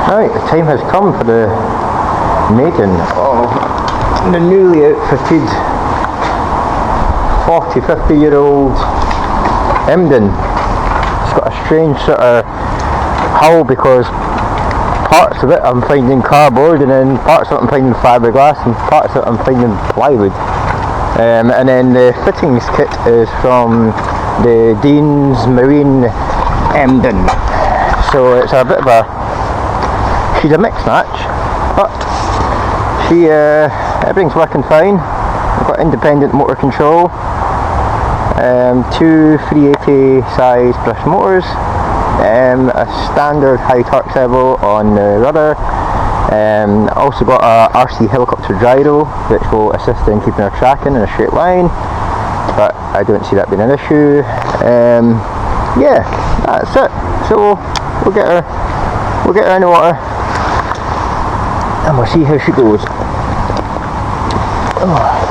Right, the time has come for the Maiden of the newly outfitted 40-50-year-old Emden. It's got a strange sort of hull because parts of it I'm finding cardboard, and then parts of it I'm finding fiberglass, and parts of it I'm finding plywood. And then the fittings kit is from the Dean's Marine Emden. So it's a bit of a, she's a mixed match, but everything's working fine. I've got independent motor control, two 380 size brush motors, a standard high torque servo on the rudder. Also got a RC helicopter gyro which will assist in keeping her tracking in a straight line, but I don't see that being an issue. Yeah, that's it. So we'll get her in the water and we'll see how she goes. Oh.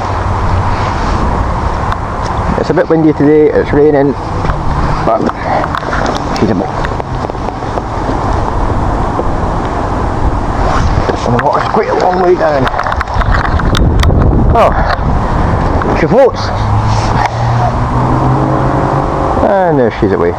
It's a bit windy today, it's raining, but she's a bit. And the water's quite a long way down. Oh, she floats. And there she's away.